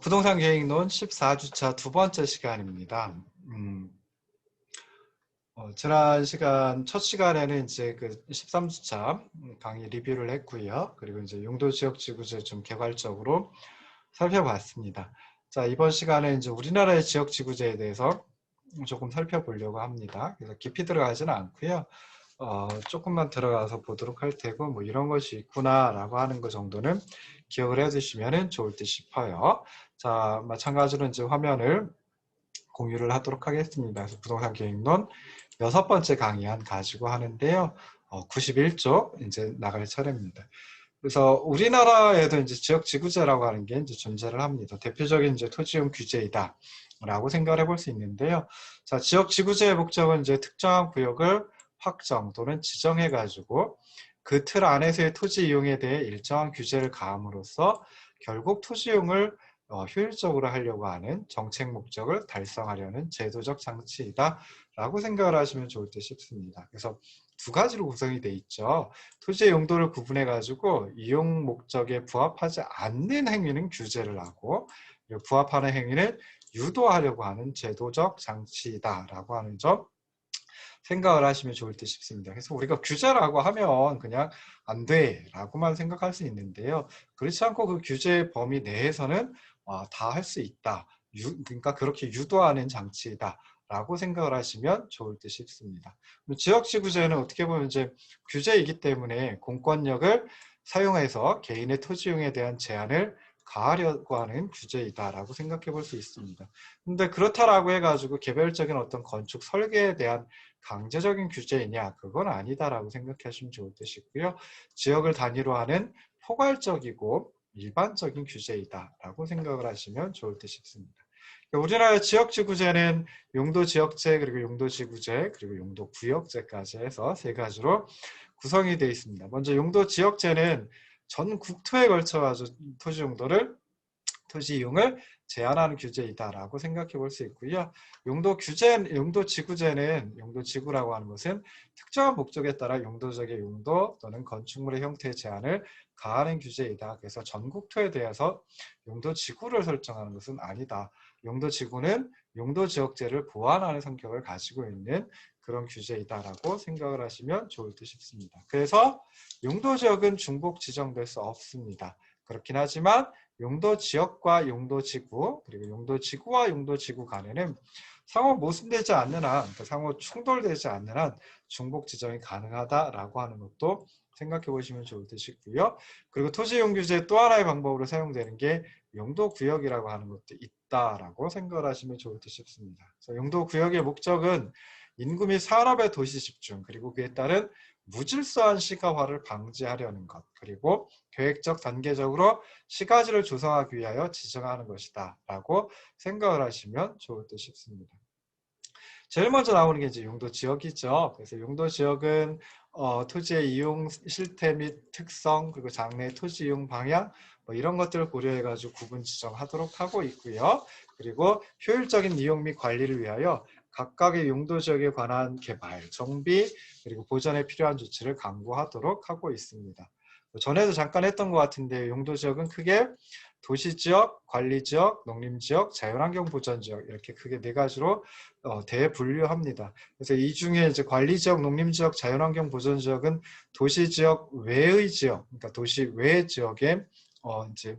부동산 계획론 14주차 두 번째 시간입니다. 지난 시간 첫 시간에는 이제 그 13주차 강의 리뷰를 했고요. 그리고 이제 용도 지역 지구제 좀 개괄적으로 살펴봤습니다. 자, 이번 시간에 이제 우리나라의 지역 지구제에 대해서 조금 살펴보려고 합니다. 그래서 깊이 들어가지는 않고요. 조금만 들어가서 보도록 할 테고, 뭐 이런 것이 있구나라고 하는 것 정도는 기억을 해두시면 좋을 듯 싶어요. 자, 마찬가지로 이제 화면을 공유를 하도록 하겠습니다. 그래서 부동산 계획론 6번째 강의안 가지고 하는데요. 91쪽 이제 나갈 차례입니다. 그래서 우리나라에도 이제 지역 지구제라고 하는 게 이제 존재를 합니다. 대표적인 이제 토지용 규제이다 라고 생각을 해볼 수 있는데요. 자, 지역 지구제의 목적은 이제 특정한 구역을 확정 또는 지정해 가지고 그 틀 안에서의 토지 이용에 대해 일정한 규제를 가함으로써 결국 토지 이용을 효율적으로 하려고 하는 정책 목적을 달성하려는 제도적 장치이다 라고 생각을 하시면 좋을 듯 싶습니다. 그래서 두 가지로 구성이 돼 있죠. 토지의 용도를 구분해 가지고 이용 목적에 부합하지 않는 행위는 규제를 하고 부합하는 행위는 유도하려고 하는 제도적 장치이다 라고 하는 점 생각을 하시면 좋을 듯 싶습니다. 그래서 우리가 규제라고 하면 그냥 안 돼 라고만 생각할 수 있는데요. 그렇지 않고 그 규제 범위 내에서는 다 할 수 있다. 그러니까 그렇게 유도하는 장치이다 라고 생각을 하시면 좋을 듯 싶습니다. 지역지구제는 어떻게 보면 이제 규제이기 때문에 공권력을 사용해서 개인의 토지용에 대한 제한을 가하려고 하는 규제이다라고 생각해 볼 수 있습니다. 근데 그렇다라고 해가지고 개별적인 어떤 건축 설계에 대한 강제적인 규제이냐? 그건 아니다라고 생각하시면 좋을 듯이고요. 지역을 단위로 하는 포괄적이고 일반적인 규제이다라고 생각을 하시면 좋을 듯 싶습니다. 우리나라 지역지구제는 용도지역제, 그리고 용도지구제, 그리고 용도구역제까지 해서 세 가지로 구성이 되어 있습니다. 먼저 용도지역제는 전 국토에 걸쳐가지고 토지 이용을 제한하는 규제이다라고 생각해 볼 수 있고요. 용도지구제는 용도지구라고 하는 것은 특정한 목적에 따라 용도적의 용도 또는 건축물의 형태의 제한을 가하는 규제이다. 그래서 전국토에 대해서 용도지구를 설정하는 것은 아니다. 용도지구는 용도지역제를 보완하는 성격을 가지고 있는 그런 규제이다라고 생각을 하시면 좋을 듯 싶습니다. 그래서 용도지역은 중복 지정될 수 없습니다. 그렇긴 하지만 용도지역과 용도지구, 그리고 용도지구와 용도지구 간에는 상호 모순되지 않는 한, 상호 충돌되지 않는 한 중복 지정이 가능하다라고 하는 것도 생각해 보시면 좋을 듯이고요. 그리고 토지이용 규제 또 하나의 방법으로 사용되는 게 용도구역이라고 하는 것도 있다라고 생각을 하시면 좋을 듯 싶습니다. 그래서 용도구역의 목적은 인구 및 산업의 도시 집중, 그리고 그에 따른 무질서한 시가화를 방지하려는 것, 그리고 계획적 단계적으로 시가지를 조성하기 위하여 지정하는 것이다 라고 생각을 하시면 좋을 듯 싶습니다. 제일 먼저 나오는 게 이제 용도지역이죠. 그래서 용도지역은 토지의 이용 실태 및 특성, 그리고 장래의 토지 이용 방향, 뭐 이런 것들을 고려해가지고 구분 지정하도록 하고 있고요. 그리고 효율적인 이용 및 관리를 위하여 각각의 용도지역에 관한 개발, 정비, 그리고 보전에 필요한 조치를 강구하도록 하고 있습니다. 전에도 잠깐 했던 것 같은데 용도지역은 크게 도시지역, 관리지역, 농림지역, 자연환경보전지역 이렇게 크게 네 가지로 대분류합니다. 그래서 이 중에 이제 관리지역, 농림지역, 자연환경보전지역은 도시지역 외의 지역, 그러니까 도시 외의 지역에 이제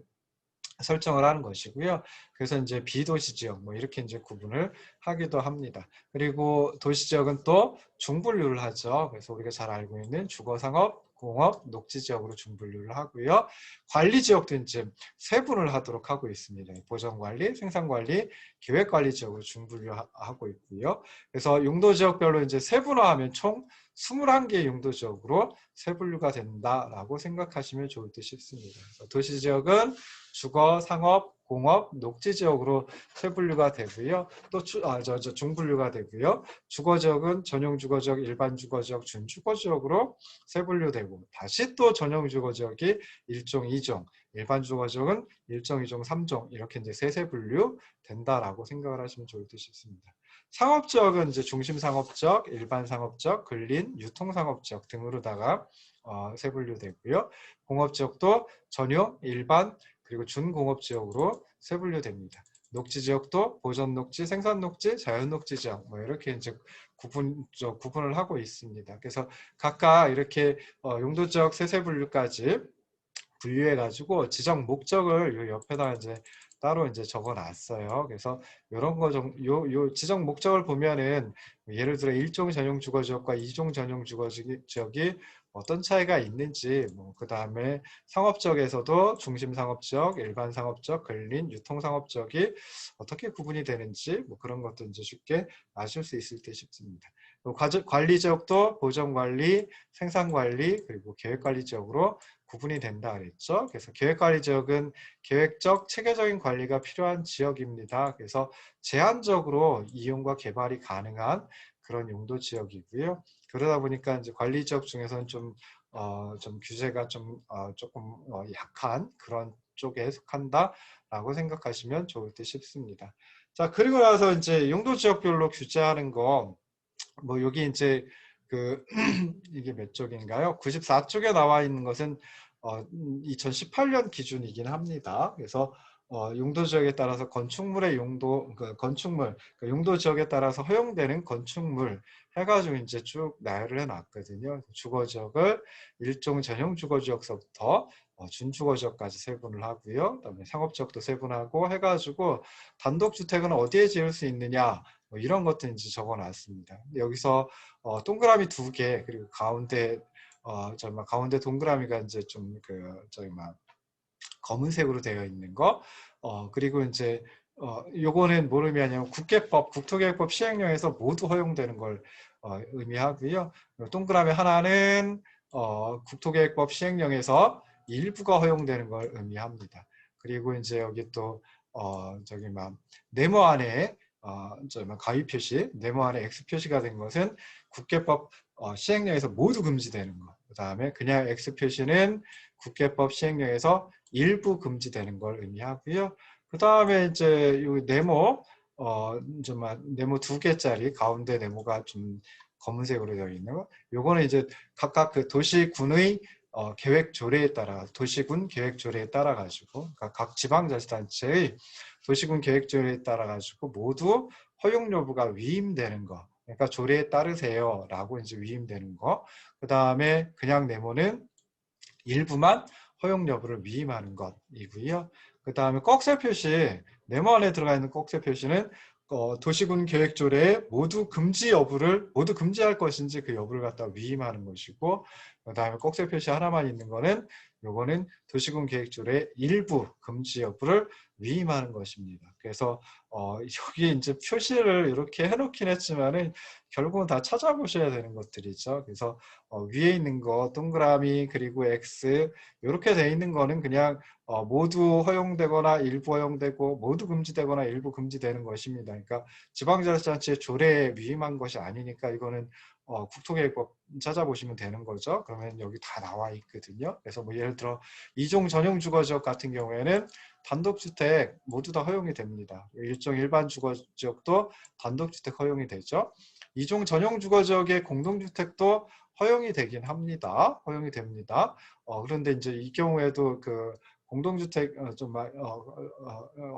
설정을 하는 것이고요. 그래서 이제 비도시 지역 뭐 이렇게 이제 구분을 하기도 합니다. 그리고 도시 지역은 또 중분류를 하죠. 그래서 우리가 잘 알고 있는 주거, 상업, 공업, 녹지 지역으로 중분류를 하고요. 관리 지역도 이제 세분을 하도록 하고 있습니다. 보전관리, 생산관리, 계획관리 지역으로 중분류하고 있고요. 그래서 용도 지역별로 이제 세분화하면 총 21개의 용도 지역으로 세분류가 된다라고 생각하시면 좋을 듯 싶습니다. 그래서 도시 지역은 주거, 상업, 공업, 녹지 지역으로 세분류가 되고요. 또 중분류가 되고요. 주거 지역은 전용 주거 지역, 일반 주거 지역, 준주거 지역으로 세분류되고 다시 또 전용 주거 지역이 1종, 2종, 일반 주거 지역은 1종, 2종, 3종 이렇게 이제 세분류 된다라고 생각을 하시면 좋을 듯 싶습니다. 상업지역은 이제 중심상업지역, 일반상업지역, 근린, 유통상업지역 등으로다가 세분류되고요. 공업지역도 전용, 일반, 그리고 준공업지역으로 세분류됩니다. 녹지지역도 보전녹지, 생산녹지, 자연녹지지역 뭐 이렇게 이제 구분을 하고 있습니다. 그래서 각각 이렇게 용도지역 세세분류까지 분류해 가지고 지정 목적을 요 옆에다 이제 따로 이제 적어 놨어요. 그래서 요런 거 좀 요 지정 목적을 보면은 예를 들어 1종 전용 주거 지역과 2종 전용 주거 지역이 어떤 차이가 있는지, 뭐 그다음에 상업지역에서도 중심 상업지역, 일반 상업지역, 근린, 유통 상업지역이 어떻게 구분이 되는지 뭐 그런 것도 이제 쉽게 아실 수 있을 때 싶습니다. 관리 지역도 보전 관리, 생산 관리, 그리고 계획 관리 지역으로 구분이 된다 그랬죠. 그래서 계획관리 지역은 계획적, 체계적인 관리가 필요한 지역입니다. 그래서 제한적으로 이용과 개발이 가능한 그런 용도 지역이고요. 그러다 보니까 이제 관리 지역 중에서는 좀 규제가 조금 약한 그런 쪽에 속한다라고 생각하시면 좋을 듯 싶습니다. 자, 그리고 나서 이제 용도 지역별로 규제하는 거, 뭐 여기 이제 그 이게 몇 쪽인가요? 94쪽에 나와 있는 것은 2018년 기준이긴 합니다. 그래서 용도 지역에 따라서 건축물의 용도, 건축물, 용도 지역에 따라서 허용되는 건축물 해가지고 이제 쭉 나열을 해놨거든요. 주거 지역을 일종 전용 주거 지역서부터 준주거 지역까지 세분을 하고요. 그다음에 상업 지역도 세분하고 해가지고 단독주택은 어디에 지을 수 있느냐, 뭐 이런 것들 이제 적어놨습니다. 여기서 동그라미 2개, 그리고 가운데 가운데 동그라미가 이제 검은색으로 되어 있는 거, 그리고 이제 요거는 뭘 의미하냐면 국토계획법 시행령에서 모두 허용되는 걸 의미하고요. 동그라미 하나는 국토계획법 시행령에서 일부가 허용되는 걸 의미합니다. 그리고 이제 여기 또 네모 안에 가위 표시, 네모 안에 X 표시가 된 것은 국계법 시행령에서 모두 금지되는 것. 그 다음에 그냥 X 표시는 국계법 시행령에서 일부 금지되는 걸 의미하고요. 그 다음에 이제 이 네모, 네모 2개짜리 가운데 네모가 좀 검은색으로 되어 있는 거. 요거는 이제 각각 그 도시군의 계획 조례에 따라, 도시군 계획 조례에 따라 가지고, 그러니까 각 지방자치단체의 도시군 계획 조례에 따라 가지고 모두 허용 여부가 위임되는 거. 그러니까 조례에 따르세요라고 이제 위임되는 거. 그 다음에 그냥 네모는 일부만 허용 여부를 위임하는 것이고요. 그 다음에 꺽쇠 표시, 네모 안에 들어가 있는 꺽쇠 표시는 도시군 계획조례에 모두 금지할 것인지 그 여부를 갖다 위임하는 것이고, 그 다음에 꺽쇠 표시 하나만 있는 거는 요거는 도시군 계획조례 일부 금지 여부를 위임하는 것입니다. 그래서 여기 이제 표시를 이렇게 해놓긴 했지만은 결국은 다 찾아보셔야 되는 것들이죠. 그래서 위에 있는 거 동그라미 그리고 X 이렇게 돼 있는 거는 그냥 모두 허용되거나 일부 허용되고 모두 금지되거나 일부 금지되는 것입니다. 그러니까 지방자치단체 조례에 위임한 것이 아니니까 이거는 국토계획법 찾아보시면 되는 거죠. 그러면 여기 다 나와 있거든요. 그래서 뭐 예를 들어 2종 전용 주거지역 같은 경우에는 단독주택 모두 다 허용이 됩니다. 1종 일반 주거지역도 단독주택 허용이 되죠. 2종 전용 주거지역의 공동주택도 허용이 되긴 합니다. 허용이 됩니다. 그런데 이제 이 경우에도 그 공동주택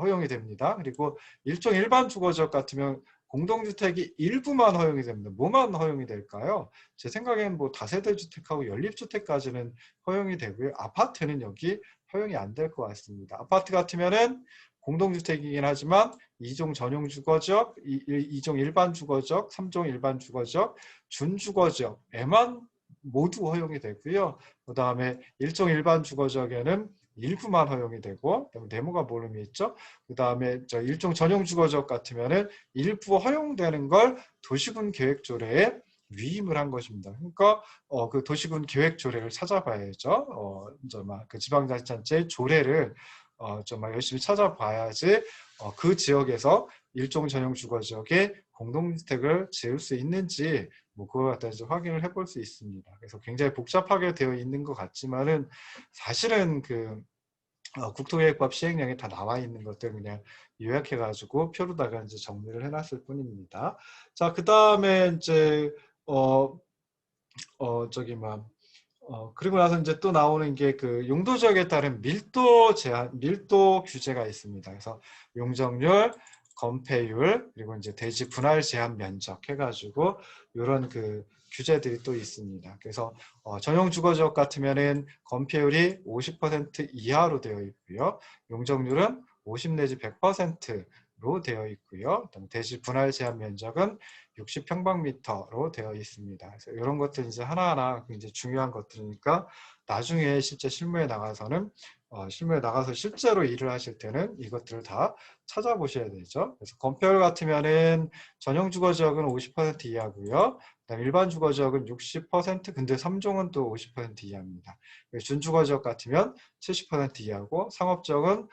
허용이 됩니다. 그리고 일종 일반 주거지역 같으면 공동주택이 일부만 허용이 됩니다. 뭐만 허용이 될까요? 제 생각에는 뭐 다세대 주택하고 연립주택까지는 허용이 되고요. 아파트는 여기 허용이 안 될 것 같습니다. 아파트 같으면은 공동주택이긴 하지만 2종 전용 주거지역, 2종 일반 주거지역, 3종 일반 주거지역, 준주거지역에만 모두 허용이 되고요. 그 다음에 1종 일반 주거지역에는 일부만 허용이 되고, 네모가 뭘 의미했죠? 그 다음에 1종 전용 주거지역 같으면은 일부 허용되는 걸 도시군 계획조례에 위임을 한 것입니다. 그러니까 그 도시군 계획조례를 찾아봐야죠. 그 지방자치단체 조례를 정말 열심히 찾아봐야지 그 지역에서 일종 전용 주거지역에 공동주택을 지을 수 있는지 뭐 그걸 갖다 이제 확인을 해볼 수 있습니다. 그래서 굉장히 복잡하게 되어 있는 것 같지만은 사실은 그 국토계획법 시행령에 다 나와 있는 것들 그냥 요약해가지고 표로다가 이제 정리를 해놨을 뿐입니다. 자, 그 다음에 이제 어, 어, 저기 막 그리고 나서 이제 또 나오는 게 그 용도 지역에 따른 밀도 제한, 밀도 규제가 있습니다. 그래서 용적률, 건폐율, 그리고 이제 대지 분할 제한 면적 해가지고 이런 그 규제들이 또 있습니다. 그래서 전용 주거 지역 같으면은 건폐율이 50% 이하로 되어 있고요. 용적률은 50 내지 100%로 되어 있고요. 대지 분할 제한 면적은 60평방미터로 되어 있습니다. 그래서 이런 것들 이제 하나하나 굉장히 중요한 것들이니까 나중에 실제 실무에 나가서는 실무에 나가서 실제로 일을 하실 때는 이것들을 다 찾아보셔야 되죠. 그래서 건폐율 같으면은 전용 주거 지역은 50% 이하고요. 그다음 일반 주거 지역은 60%, 근데 3종은 또 50% 이하입니다. 준주거 지역 같으면 70% 이하고 상업 지역은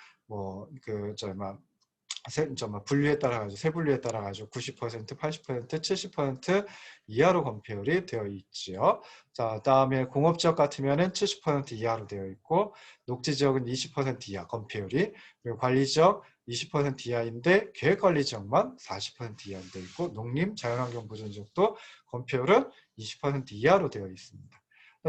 분류에 따라 가지고 세 분류에 따라 가지고 90%, 80%, 70% 이하로 건폐율이 되어 있지요. 자, 그다음에 공업 지역 같으면은 70% 이하로 되어 있고 녹지 지역은 20% 이하 건폐율이, 그리고 관리 지역 20% 이하인데 계획 관리 지역만 40% 이하로 되어 있고 농림 자연환경 보전 지역도 건폐율은 20% 이하로 되어 있습니다.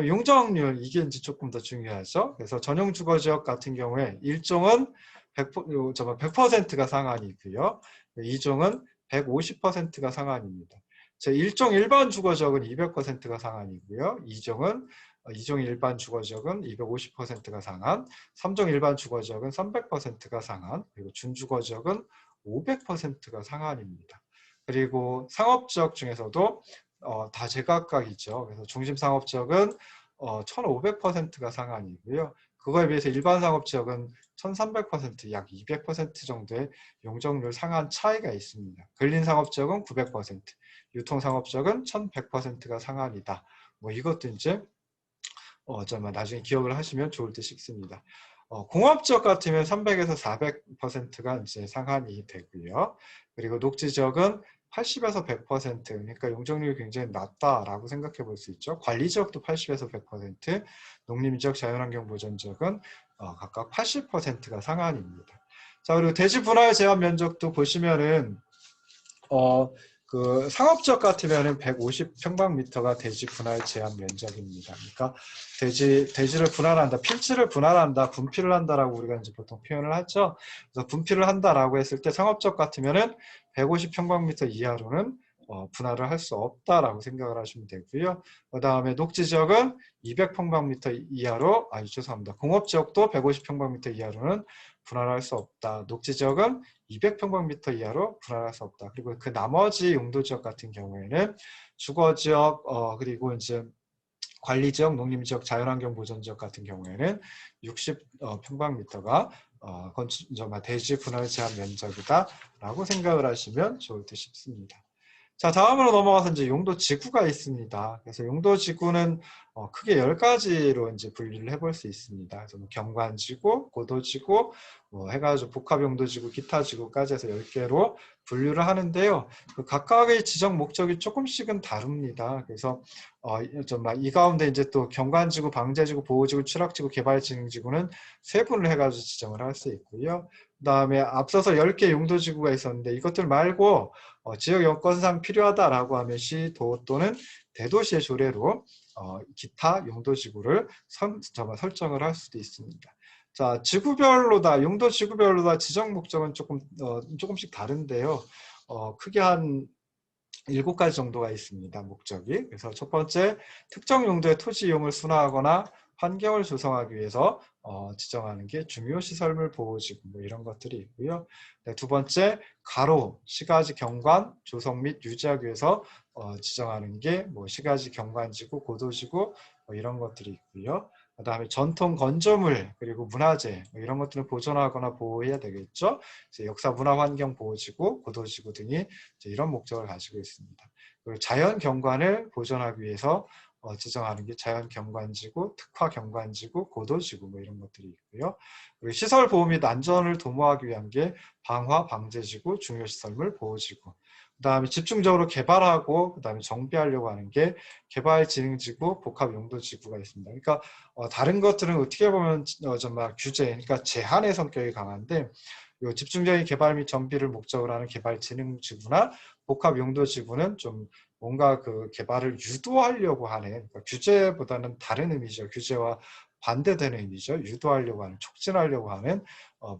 용적률, 이게 이제 조금 더 중요하죠. 그래서 전용 주거 지역 같은 경우에 1종은 100%가 상한이고요. 2종은 150%가 상한입니다. 제 1종 일반 주거 지역은 200%가 상한이고요. 2종 일반 주거 지역은 250%가 상한, 3종 일반 주거 지역은 300%가 상한, 그리고 준주거 지역은 500%가 상한입니다. 그리고 상업 지역 중에서도 다 제각각이죠. 그래서 중심 상업 지역은 1500%가 상한이고요. 그거에 비해서 일반 상업 지역은 1300%, 약 200% 정도의 용적률 상한 차이가 있습니다. 근린 상업 지역은 900%, 유통 상업 지역은 1100%가 상한이다. 뭐 이것도 이제 나중에 기억을 하시면 좋을 듯 싶습니다. 공업 지역 같으면 300에서 400%가 이제 상한이 되고요. 그리고 녹지 지역은 80에서 100%, 그러니까 용적률이 굉장히 낮다라고 생각해 볼 수 있죠. 관리 지역도 80에서 100%, 농림 지역, 자연환경 보전 지역은 각각 80%가 상한입니다. 자, 그리고 대지 분할 제한 면적도 보시면은 그 상업지역 같으면은 150평방미터가 대지 분할 제한 면적입니다. 그러니까 대지를 분할한다, 필지를 분할한다, 분필을 한다라고 우리가 이제 보통 표현을 하죠. 그래서 분필을 한다라고 했을 때 상업지역 같으면은 150평방미터 이하로는 분할을 할 수 없다라고 생각을 하시면 되고요. 그 다음에 녹지 지역은 200평방미터 이하로, 죄송합니다. 공업 지역도 150평방미터 이하로는 분할할 수 없다. 녹지 지역은 200평방미터 이하로 분할할 수 없다. 그리고 그 나머지 용도 지역 같은 경우에는 주거 지역, 그리고 이제 관리 지역, 농림 지역, 자연환경 보전 지역 같은 경우에는 60평방미터가 대지 분할 제한 면적이다라고 생각을 하시면 좋을 듯 싶습니다. 자, 다음으로 넘어가서 이제 용도 지구가 있습니다. 그래서 용도 지구는 크게 10가지로 이제 분류를 해볼 수 있습니다. 그래서 경관지구, 고도지구, 해가지고 복합용도지구, 기타지구까지 해서 10개로 분류를 하는데요. 그 각각의 지정 목적이 조금씩은 다릅니다. 그래서 이 가운데 이제 또 경관지구, 방제지구, 보호지구, 추락지구, 개발진흥지구는 세분을 해가지고 지정을 할 수 있고요. 그 다음에 앞서서 10개 용도지구가 있었는데 이것들 말고 지역 여건상 필요하다라고 하면 시, 도 또는 대도시의 조례로 기타 용도지구를 설정을 할 수도 있습니다. 자, 지구별로다, 용도 지구별로다 지정 목적은 조금씩 다른데요. 크게 한 7가지 정도가 있습니다. 목적이. 그래서 첫 번째, 특정 용도의 토지 이용을 순화하거나 환경을 조성하기 위해서 지정하는 게 중요시설물 보호지구, 뭐 이런 것들이 있고요. 네, 두 번째, 가로, 시가지 경관, 조성 및 유지하기 위해서 지정하는 게 뭐 시가지 경관지구, 고도지구, 뭐 이런 것들이 있고요. 그 다음에 전통 건조물, 그리고 문화재, 뭐 이런 것들을 보존하거나 보호해야 되겠죠. 역사 문화 환경 보호지구, 고도지구 등이 이런 목적을 가지고 있습니다. 그리고 자연 경관을 보존하기 위해서 지정하는 게 자연 경관지구, 특화 경관지구, 고도지구 뭐 이런 것들이 있고요. 그리고 시설 보호 및 안전을 도모하기 위한 게 방화 방제지구, 중요시설물 보호지구. 그다음에 집중적으로 개발하고 그다음에 정비하려고 하는 게 개발진흥지구, 복합용도지구가 있습니다. 그러니까 다른 것들은 어떻게 보면 정말 규제, 그러니까 제한의 성격이 강한데 요 집중적인 개발 및 정비를 목적으로 하는 개발진흥지구나 복합용도지구는 좀 뭔가 그 개발을 유도하려고 하는, 그러니까 규제보다는 다른 의미죠. 규제와 반대되는 의미죠. 유도하려고 하는, 촉진하려고 하는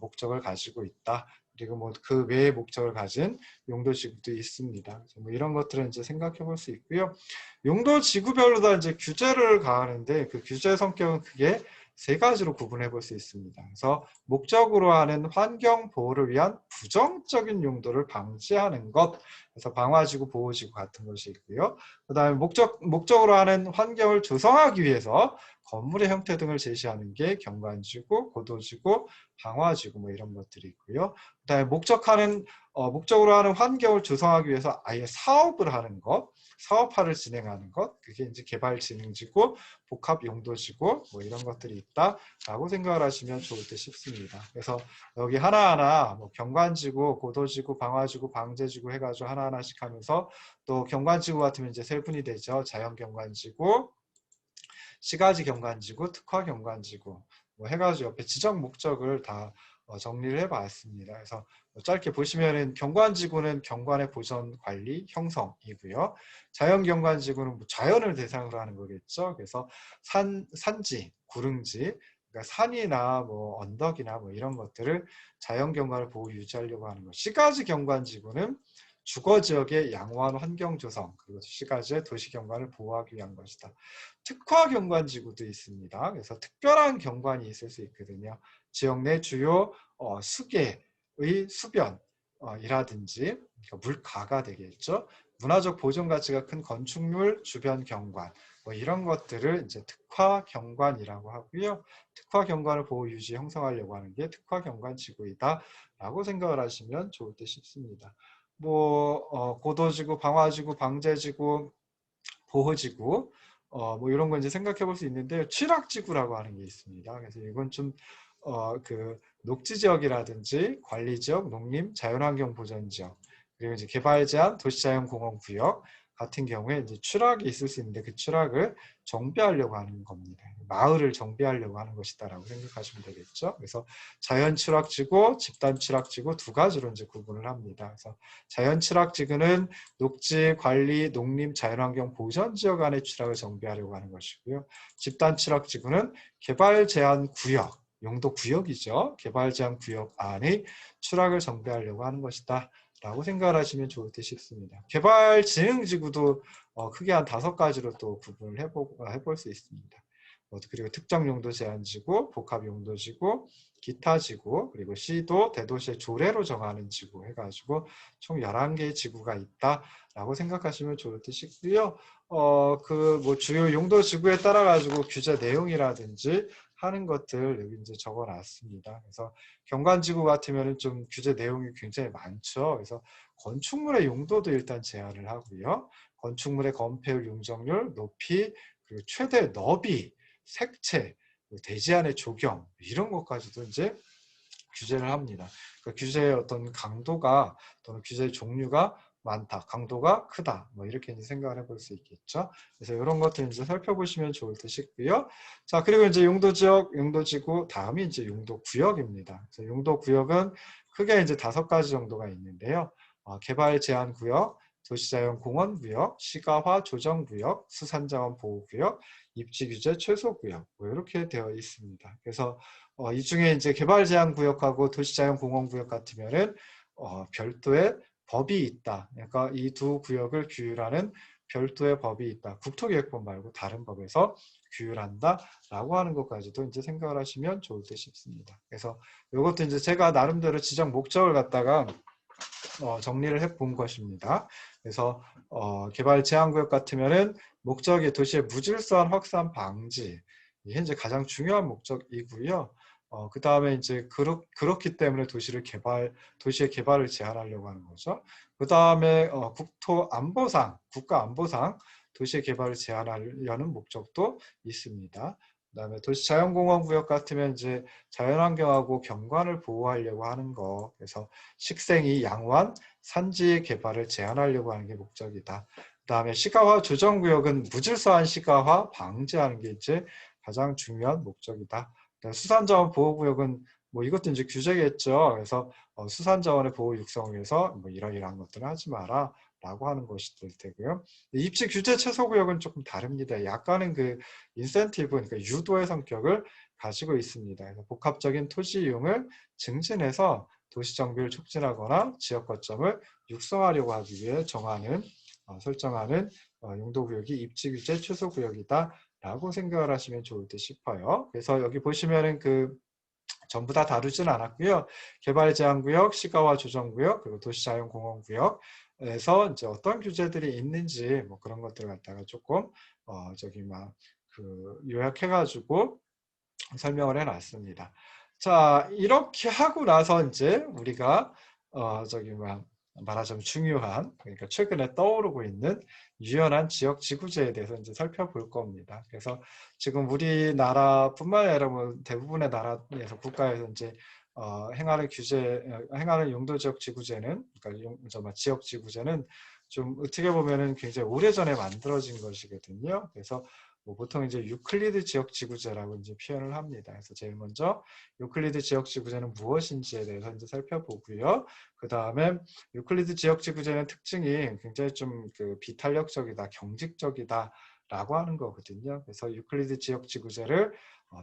목적을 가지고 있다. 그리고 뭐 그 외의 목적을 가진 용도지구도 있습니다. 그래서 뭐 이런 것들은 이제 생각해 볼 수 있고요. 용도지구별로 다 이제 규제를 가하는데 그 규제 성격은 크게 세 가지로 구분해 볼 수 있습니다. 그래서 목적으로 하는 환경 보호를 위한 부정적인 용도를 방지하는 것, 그래서 방화지구, 보호지구 같은 것이 있고요. 그 다음에 목적으로 하는 환경을 조성하기 위해서 건물의 형태 등을 제시하는 게 경관지구, 고도지구, 방화지구 뭐 이런 것들이 있고요. 그 다음에 목적으로 하는 환경을 조성하기 위해서 아예 사업을 하는 것, 사업화를 진행하는 것, 그게 이제 개발진흥지구, 복합용도지구 뭐 이런 것들이 있다라고 생각을 하시면 좋을 듯 싶습니다. 그래서 여기 하나하나 뭐 경관지구, 고도지구, 방화지구, 방제지구 해가지고 하나하나씩 하면서 또 경관지구 같으면 이제 세 분이 되죠. 자연경관지구, 시가지 경관지구, 특화 경관지구 뭐 해가지고 옆에 지정 목적을 다 정리를 해봤습니다. 그래서 짧게 보시면은 경관지구는 경관의 보전, 관리, 형성이고요. 자연경관지구는 뭐 자연을 대상으로 하는 거겠죠. 그래서 산지, 구릉지, 그러니까 산이나 뭐 언덕이나 뭐 이런 것들을 자연경관을 보호 유지하려고 하는 것. 시가지 경관지구는 주거지역의 양호한 환경 조성, 그리고 시가지의 도시경관을 보호하기 위한 것이다. 특화 경관지구도 있습니다. 그래서 특별한 경관이 있을 수 있거든요. 지역 내 주요 수계의 수변이라든지 그러니까 물가가 되겠죠. 문화적 보존 가치가 큰 건축물 주변 경관 뭐 이런 것들을 이제 특화 경관이라고 하고요. 특화 경관을 보호 유지 형성하려고 하는 게 특화 경관 지구이다라고 생각을 하시면 좋을 듯 싶습니다. 뭐 고도지구, 방화지구, 방제지구, 보호지구 뭐 이런 거 이제 생각해 볼 수 있는데 취락지구라고 하는 게 있습니다. 그래서 이건 좀 그 녹지 지역이라든지 관리 지역, 농림, 자연환경 보전 지역 그리고 이제 개발 제한, 도시자연공원구역 같은 경우에 이제 추락이 있을 수 있는데 그 추락을 정비하려고 하는 겁니다. 마을을 정비하려고 하는 것이다라고 생각하시면 되겠죠. 그래서 자연 추락지구, 집단 추락지구 두 가지로 이제 구분을 합니다. 그래서 자연 추락지구는 녹지, 관리, 농림, 자연환경 보전 지역 안의 추락을 정비하려고 하는 것이고요. 집단 추락지구는 개발 제한 구역, 용도 구역이죠. 개발 제한 구역 안의 추락을 정비하려고 하는 것이다. 라고 생각을 하시면 좋을 듯 싶습니다. 개발 진흥지구도 크게 한 5가지로 또 구분을 해볼 수 있습니다. 그리고 특정 용도 제한지구, 복합용도지구, 기타지구, 그리고 시도, 대도시의 조례로 정하는 지구 해가지고 총 11개의 지구가 있다라고 생각하시면 좋을 듯 싶고요. 그 뭐 주요 용도 지구에 따라 가지고 규제 내용이라든지 하는 것들 여기 이제 적어놨습니다. 그래서 경관지구 같으면은 좀 규제 내용이 굉장히 많죠. 그래서 건축물의 용도도 일단 제한을 하고요. 건축물의 건폐율, 용적률, 높이, 그리고 최대 너비, 색채, 대지안의 조경 이런 것까지도 이제 규제를 합니다. 그 규제의 어떤 강도가 또는 규제의 종류가 많다, 강도가 크다, 뭐 이렇게 이제 생각을 해볼 수 있겠죠. 그래서 이런 것들 이제 살펴보시면 좋을 듯 싶고요. 자, 그리고 이제 용도지역, 용도지구, 다음이 이제 용도구역입니다. 그래서 용도구역은 크게 이제 5가지 정도가 있는데요. 개발 제한 구역, 도시자연공원구역, 시가화 조정구역, 수산자원 보호구역, 입지규제 최소구역 뭐 이렇게 되어 있습니다. 그래서 이 중에 이제 개발 제한 구역하고 도시자연공원구역 같으면은 별도의 법이 있다. 그러니까 이 두 구역을 규율하는 별도의 법이 있다. 국토기획법 말고 다른 법에서 규율한다라고 하는 것까지도 이제 생각을 하시면 좋을 듯 싶습니다. 그래서 이것도 이제 제가 나름대로 지정 목적을 갖다가 정리를 해본 것입니다. 그래서 개발 제한구역 같으면은 목적이 도시의 무질서한 확산 방지, 이게 현재 가장 중요한 목적이고요. 그 다음에 이제 그렇기 때문에 도시의 개발을 제한하려고 하는 거죠. 그 다음에 국가 안보상 도시의 개발을 제한하려는 목적도 있습니다. 그다음에 도시자연공원구역 같으면 이제 자연환경하고 경관을 보호하려고 하는 거. 그래서 식생이 양호한 산지 개발을 제한하려고 하는 게 목적이다. 그다음에 시가화 조정구역은 무질서한 시가화 방지하는 게 이제 가장 중요한 목적이다. 수산자원 보호구역은 뭐 이것도 이제 규제겠죠. 그래서 수산자원의 보호 육성을 위해서 뭐 이러이러한 것들을 하지 마라. 라고 하는 것이 될 테고요. 입지 규제 최소 구역은 조금 다릅니다. 약간은 그 인센티브, 그러니까 유도의 성격을 가지고 있습니다. 그래서 복합적인 토지 이용을 증진해서 도시 정비를 촉진하거나 지역 거점을 육성하려고 하기 위해 설정하는 용도 구역이 입지 규제 최소 구역이다라고 생각을 하시면 좋을 듯 싶어요. 그래서 여기 보시면은 전부 다 다루진 않았고요. 개발제한구역, 시가와 조정구역, 그리고 도시자연공원구역에서 이제 어떤 규제들이 있는지 뭐 그런 것들을 갖다가 조금 요약해가지고 설명을 해놨습니다. 자, 이렇게 하고 나서 이제 우리가 말하자면 중요한, 그러니까 최근에 떠오르고 있는 유연한 지역 지구제에 대해서 이제 살펴볼 겁니다. 그래서 지금 우리나라뿐만 아니라 뭐 대부분의 나라에서 국가에서 이제 행하는 용도 지역 지구제는, 그러니까 지역 지구제는 좀 어떻게 보면은 굉장히 오래전에 만들어진 것이거든요. 그래서 뭐 보통 이제 유클리드 지역 지구제라고 이제 표현을 합니다. 그래서 제일 먼저 유클리드 지역 지구제는 무엇인지에 대해서 이제 살펴보고요. 그 다음에 유클리드 지역 지구제는 특징이 굉장히 좀 비탄력적이다, 경직적이다 라고 하는 거거든요. 그래서 유클리드 지역 지구제를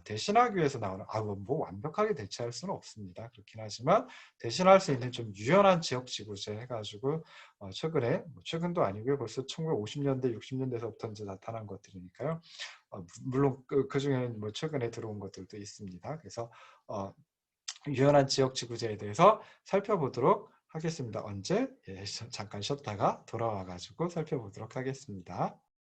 대신하기 위해서 나오는, 뭐 완벽하게 대체할 수는 없습니다. 그렇긴 하지만 대신할 수 있는 좀 유연한 지역 지구제 해가지고 최근도 아니고요. 벌써 1950년대, 60년대서부터 이제 나타난 것들이니까요. 물론 그 중에는 뭐 최근에 들어온 것들도 있습니다. 그래서 유연한 지역 지구제에 대해서 살펴보도록 하겠습니다. 언제? 잠깐 쉬었다가 돌아와가지고 살펴보도록 하겠습니다.